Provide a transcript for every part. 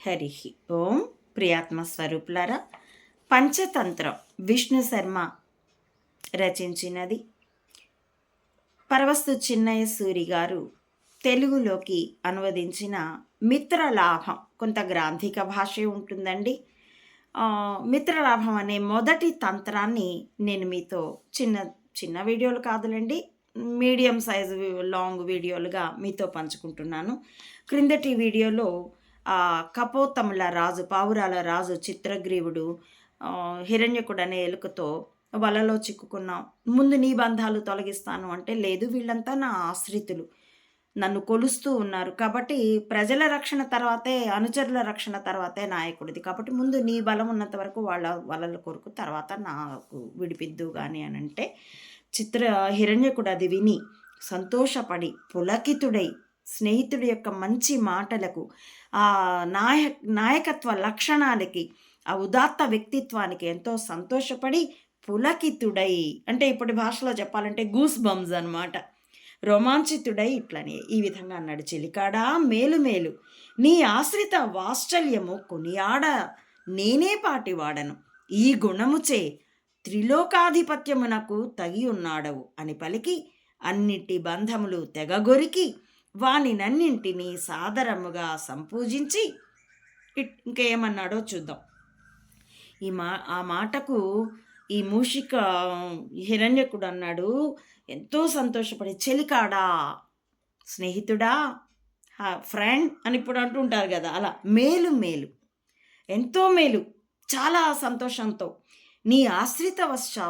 హరి ఓం. ప్రియాత్మ స్వరూపులారా, పంచతంత్రం విష్ణు శర్మ రచించినది. పరవస్తు చిన్నయ్య సూరి గారు తెలుగులోకి అనువదించిన మిత్రలాభం. కొంత గ్రాంధిక భాషే ఉంటుందండి. మిత్రలాభం అనే మొదటి తంత్రాన్ని నేను మీతో చిన్న చిన్న వీడియోలు కాదులండి, మీడియం సైజు లాంగ్ వీడియోలుగా మీతో పంచుకుంటున్నాను. క్రిందటి వీడియోలో కపోతముల రాజు, పావురాల రాజు చిత్రగ్రీవుడు హిరణ్యకుడు అనే ఎలుకతో వలలో చిక్కుకున్నాం, ముందు నీ బంధాలు తొలగిస్తాను అంటే, లేదు వీళ్ళంతా నా ఆశ్రితులు, నన్ను కొలుస్తూ ఉన్నారు కాబట్టి ప్రజల రక్షణ తర్వాతే, అనుచరుల రక్షణ తర్వాతే నాయకుడిది, కాబట్టి ముందు నీ బలం ఉన్నంత వరకు వాళ్ళ వలల కొరకు, తర్వాత నాకు విడిపిద్దు కానీ అని అంటే, హిరణ్యకుడు అది విని సంతోషపడి పులకితుడై స్నేహితుడి యొక్క మంచి మాటలకు, ఆ నాయకత్వ లక్షణాలకి, ఆ ఉదాత్త వ్యక్తిత్వానికి ఎంతో సంతోషపడి పులకితుడై, అంటే ఇప్పటి భాషలో చెప్పాలంటే గూస్ బంప్స్ అనమాట, రోమాంచితుడై ఇట్లని ఈ విధంగా అన్నాడు. చెలికాడా మేలు మేలు, నీ ఆశ్రిత వాత్సల్యము కొనియాడ నేనే పాటివాడను, ఈ గుణముచే త్రిలోకాధిపత్యమునకు తగి ఉన్నాడవు అని పలికి అన్నిటి బంధములు తెగగొరికి వానినన్నింటినీ సాదరముగా సంపూజించి ఇంకేమన్నాడో చూద్దాం. ఆ మాటకు ఈ మూషిక హిరణ్యకుడు అన్నాడు, ఎంతో సంతోషపడి, చెలికాడా, స్నేహితుడా, ఫ్రెండ్ అని ఇప్పుడు అంటుంటారు కదా, అలా మేలు మేలు, ఎంతో మేలు, చాలా సంతోషంతో నీ ఆశ్రిత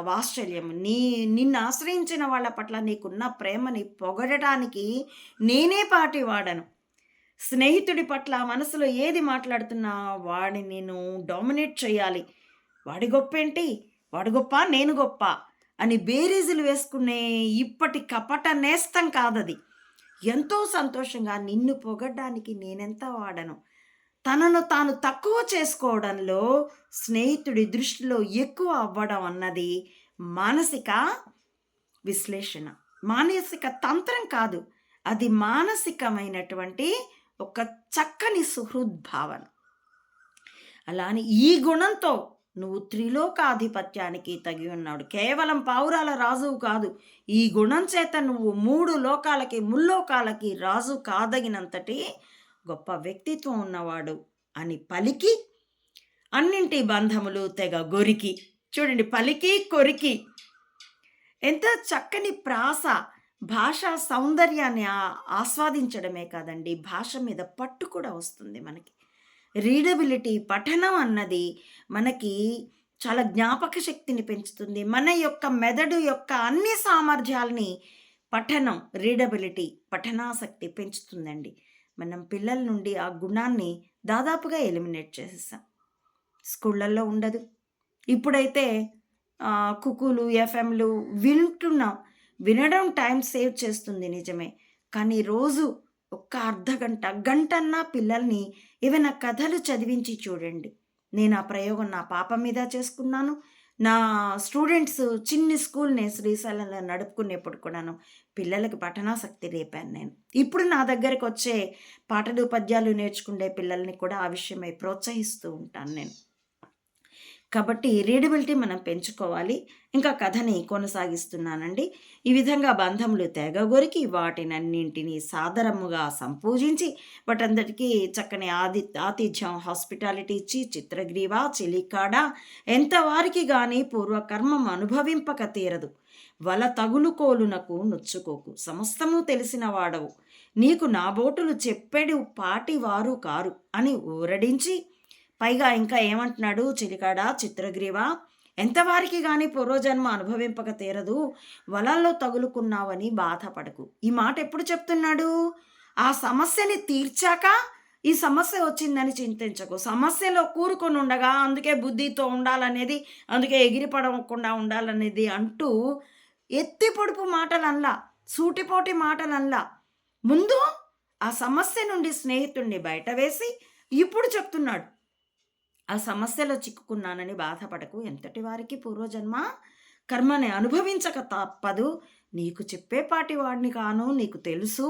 వాత్సల్యం, నిన్ను ఆశ్రయించిన వాళ్ళ పట్ల నీకున్న ప్రేమని పొగడటానికి నేనే పాటివాడను. స్నేహితుడి పట్ల మనసులో ఏది మాట్లాడుతున్నా వాడిని నేను డామినేట్ చేయాలి, వాడి గొప్ప ఏంటి, వాడు గొప్ప నేను గొప్ప అని బేరీజులు వేసుకునే ఇప్పటి కపట నేస్తం కాదది. ఎంతో సంతోషంగా నిన్ను పొగడ్డానికి నేనెంత వాడను, తనను తాను తక్కువ చేసుకోవడంలో స్నేహితుడి దృష్టిలో ఎక్కువ అవ్వడం అన్నది మానసిక విశ్లేషణ, మానసిక తంత్రం కాదు, అది మానసికమైనటువంటి ఒక చక్కని సుహృద్భావన. అలానే ఈ గుణంతో నువ్వు త్రిలోకాధిపత్యానికి తగి ఉన్నాడు, కేవలం పావురాల రాజువు కాదు, ఈ గుణం చేత నువ్వు 3 లోకాలకి ముల్లోకాలకి రాజు కాదగినంతటి గొప్ప వ్యక్తిత్వం ఉన్నవాడు అని పలికి అన్నింటి బంధములు తెగ గొరికి. చూడండి, పలికి కొరికి, ఎంత చక్కని ప్రాస, భాషా సౌందర్యాన్ని ఆస్వాదించడమే కాదండి, భాష మీద పట్టు కూడా వస్తుంది మనకి. రీడబిలిటీ, పఠనం అన్నది మనకి చాలా జ్ఞాపక శక్తిని పెంచుతుంది, మన యొక్క మెదడు యొక్క అన్ని సామర్థ్యాలని పఠనం, రీడబిలిటీ, పఠనాసక్తి పెంచుతుందండి. మనం పిల్లల నుండి ఆ గుణాన్ని దాదాపుగా ఎలిమినేట్ చేసేసాం, స్కూళ్ళల్లో ఉండదు. ఇప్పుడైతే కుకులు, ఎఫ్ఎంలు వింటున్నాం, వినడం టైం సేవ్ చేస్తుంది నిజమే, కానీ రోజు ఒక్క అర్ధగంట, గంటన్నా పిల్లల్ని ఏవైనా కథలు చదివించి చూడండి. నేను ఆ ప్రయోగం నా పాప మీద చేసుకున్నాను. నా స్టూడెంట్స్ చిన్ని స్కూల్ని శ్రీశైలంలో నడుపుకునేప్పుడు కూడాను పిల్లలకి పఠనాసక్తి రేపాను నేను. ఇప్పుడు నా దగ్గరికి వచ్చే పాటలు పద్యాలు నేర్చుకునే పిల్లల్ని కూడా ఆ విషయమై ప్రోత్సహిస్తూ ఉంటాను నేను. కాబట్టి రీడబిలిటీ మనం పెంచుకోవాలి. ఇంకా కథని కొనసాగిస్తున్నానండి. ఈ విధంగా బంధములు తెగగొరికి వాటినన్నింటినీ సాదరముగా సంపూజించి వాటందరికీ చక్కని ఆతిథ్యం, హాస్పిటాలిటీ ఇచ్చి, చిత్రగ్రీవ చెలికాడ ఎంతవారికి గాని పూర్వకర్మం అనుభవింపక తీరదు, వల తగులుకోలునకు నొచ్చుకోకు, సమస్తము తెలిసిన వాడవు, నీకు నాబోటులు చెప్పెడు పాటివారు కారు అని ఊరడించి, పైగా ఇంకా ఏమంటున్నాడు, చెలికాడా చిత్రగ్రీవ, ఎంతవారికి కానీ పూర్వజన్మ అనుభవింపక తీరదు, వలల్లో తగులుకున్నావని బాధపడకు. ఈ మాట ఎప్పుడు చెప్తున్నాడు? ఆ సమస్యని తీర్చాక ఈ సమస్య వచ్చిందని చింతించకు, సమస్యలో కూరుకొని ఉండగా అందుకే బుద్ధితో ఉండాలనేది, అందుకే ఎగిరిపడకుండా ఉండాలనేది అంటూ ఎత్తి పొడుపు మాటలల్లా, సూటిపోటి మాటలల్లా, ముందు ఆ సమస్య నుండి స్నేహితుడిని బయట వేసి ఇప్పుడు చెప్తున్నాడు, ఆ సమస్యలో చిక్కుకున్నానని బాధపడకు, ఎంతటి వారికి పూర్వజన్మ కర్మని అనుభవించక తప్పదు, నీకు చెప్పేపాటి వాడిని కాను, నీకు తెలుసు,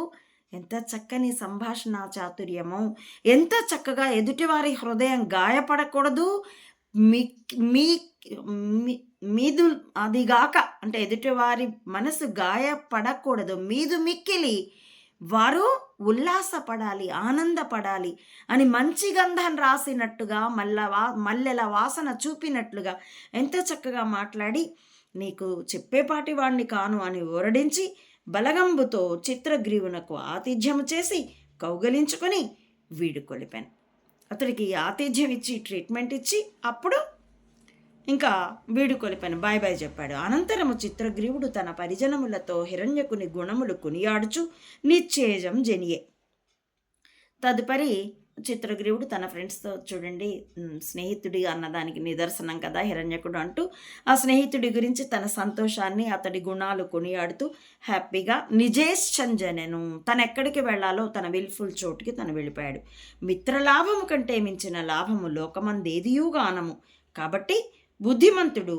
ఎంత చక్కని సంభాషణ చాతుర్యమో, ఎంత చక్కగా ఎదుటివారి హృదయం గాయపడకూడదు. మీ మీ మీ మీదు అదిగాక అంటే ఎదుటివారి మనసు గాయపడకూడదు. మీదు మిక్కిలి వారు ఉల్లాసపడాలి, ఆనందపడాలి అని మంచి గంధం రాసినట్టుగా, మల్లెల వాసన చూపినట్లుగా ఎంత చక్కగా మాట్లాడి, నీకు చెప్పేపాటి వాణ్ణి కాను అని ఊరడించి, బలగంబుతో చిత్రగ్రీవునకు ఆతిథ్యము చేసి కౌగలించుకొని వీడుకొలిపాను. అతడికి ఆతిథ్యం ఇచ్చి ట్రీట్మెంట్ ఇచ్చి అప్పుడు ఇంకా వీడుకొలిపాను, బాయ్ బాయ్ చెప్పాడు. అనంతరము చిత్రగ్రీవుడు తన పరిజనములతో హిరణ్యకుని గుణములు కొనియాడుచు నిశ్చేజం జనియే. తదుపరి చిత్రగ్రీవుడు తన ఫ్రెండ్స్తో, చూడండి స్నేహితుడి అన్నదానికి నిదర్శనం కదా హిరణ్యకుడు అంటూ ఆ స్నేహితుడి గురించి తన సంతోషాన్ని, అతడి గుణాలు కొనియాడుతూ హ్యాపీగా నిజేశ్చంజనెను, తను ఎక్కడికి వెళ్ళాలో తన విల్ఫుల్ చోటుకి తను వెళ్ళిపోయాడు. మిత్రలాభము కంటే మించిన లాభము లోకమందేదియుగానము, కాబట్టి బుద్ధిమంతుడు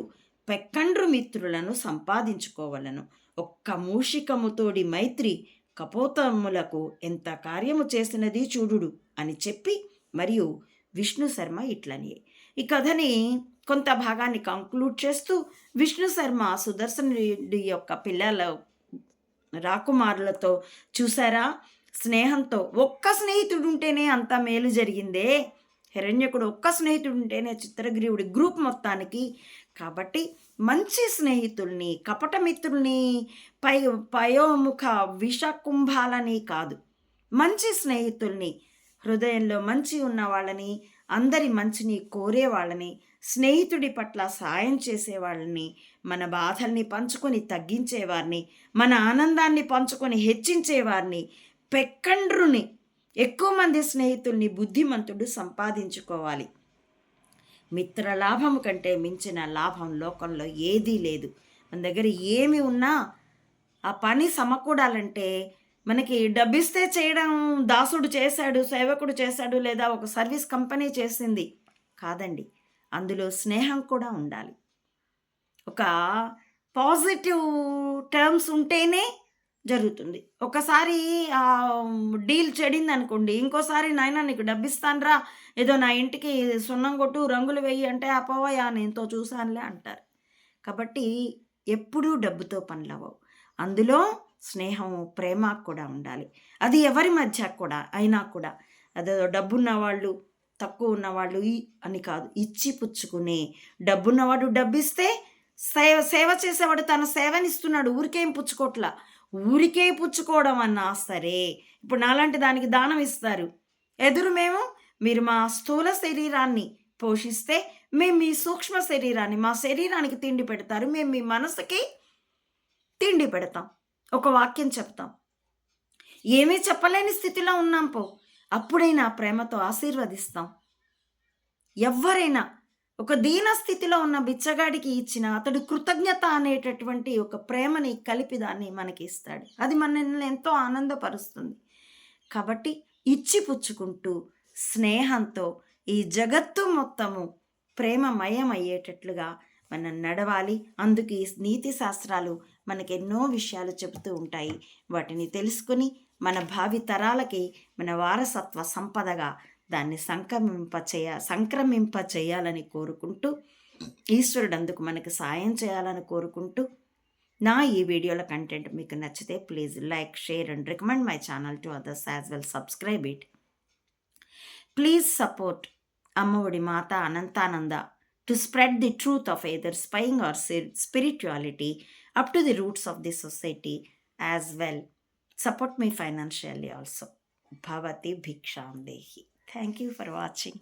పెక్కండ్రు మిత్రులను సంపాదించుకోవలను. ఒక్క మూషికముతోడి మైత్రి కపోతములకు ఎంత కార్యము చేసినది చూడుడు అని చెప్పి, మరియు విష్ణు శర్మ ఇట్లని ఈ కథని కొంత భాగాన్ని కంక్లూడ్ చేస్తూ, విష్ణు శర్మ సుదర్శనుడి యొక్క పిల్లల రాకుమారులతో చూసారా, స్నేహంతో ఒక్క స్నేహితుడు ఉంటేనే అంత మేలు జరిగిందే, హిరణ్యకుడు ఒక్క స్నేహితుడు ఉంటేనే చిత్రగ్రీవుడి గ్రూప్ మొత్తానికి. కాబట్టి మంచి స్నేహితుల్ని, కపట మిత్రుల్ని, పయోముఖ విషకుంభాలని కాదు, మంచి స్నేహితుల్ని, హృదయంలో మంచి ఉన్న వాళ్ళని, అందరి మంచిని కోరే వాళ్ళని, స్నేహితుడి పట్ల సాయం చేసేవాళ్ళని, మన బాధల్ని పంచుకొని తగ్గించేవారిని, మన ఆనందాన్ని పంచుకొని హెచ్చించేవారిని, పెక్కండ్రుని, ఎక్కువ మంది స్నేహితుల్ని బుద్ధిమంతుడు సంపాదించుకోవాలి. మిత్రలాభం కంటే మించిన లాభం లోకంలో ఏదీ లేదు. మన దగ్గర ఏమి ఉన్నా ఆ పని సమకూడాలంటే మనకి డబ్బిస్తే చేయడం దాసుడు చేశాడు, సేవకుడు చేశాడు, లేదా ఒక సర్వీస్ కంపెనీ చేసింది కాదండి. అందులో స్నేహం కూడా ఉండాలి. ఒక పాజిటివ్ టర్మ్స్ ఉంటేనే జరుగుతుంది. ఒకసారి డీల్ చెడింది అనుకోండి, ఇంకోసారి నాయనా నీకు డబ్బిస్తానురా, ఏదో నా ఇంటికి సున్నం కొట్టు, రంగులు వెయ్యి అంటే అపోవయా నేనుతో చూశానులే అంటారు. కాబట్టి ఎప్పుడూ డబ్బుతో పనులవ్వవు. అందులో స్నేహం, ప్రేమ కూడా ఉండాలి. అది ఎవరి మధ్య కూడా అయినా కూడా, అదో డబ్బున్న వాళ్ళు తక్కువ ఉన్నవాళ్ళు అని కాదు, ఇచ్చి పుచ్చుకునే. డబ్బున్నవాడు డబ్బిస్తే సేవ చేసేవాడు తన సేవనిస్తున్నాడు, ఊరికేం పుచ్చుకోట్లా. ఊరికే పుచ్చుకోవడం అన్నా సరే, ఇప్పుడు నాలాంటి దానికి దానం ఇస్తారు. మీరు మా స్థూల శరీరాన్ని పోషిస్తే మేము మీ సూక్ష్మ శరీరాన్ని, మా శరీరానికి తిండి పెడతారు, మేము మీ మనసుకి తిండి పెడతాం. ఒక వాక్యం చెప్తాం, ఏమీ చెప్పలేని స్థితిలో ఉన్నాం అప్పుడైనా ప్రేమతో ఆశీర్వదిస్తాం. ఎవరైనా ఒక దీన స్థితిలో ఉన్న బిచ్చగాడికి ఇచ్చిన అతడు కృతజ్ఞత అనేటటువంటి ఒక ప్రేమని కలిపి దాన్ని మనకి ఇస్తాడు. అది మనల్ని ఎంతో ఆనందపరుస్తుంది. కాబట్టి ఇచ్చి పుచ్చుకుంటూ స్నేహంతో ఈ జగత్తు మొత్తము ప్రేమమయం అయ్యేటట్లుగా మనం నడవాలి. అందుకు ఈ నీతి శాస్త్రాలు మనకెన్నో విషయాలు చెబుతూ ఉంటాయి. వాటిని తెలుసుకుని మన భావి తరాలకి మన వారసత్వ సంపదగా దాన్ని సంక్రమింప చేయాలని కోరుకుంటూ, ఈశ్వరుడు అందుకు మనకు సాయం చేయాలని కోరుకుంటూ, నా ఈ వీడియోల కంటెంట్ మీకు నచ్చితే please like, share and recommend my channel to others as well. Subscribe it. Please support Ammaodi Maata Anantananda to spread the truth of either spying or spirituality up to the roots of the society as well. Support me financially also. Bhavati Bhiksham Dehi. Thank you for watching.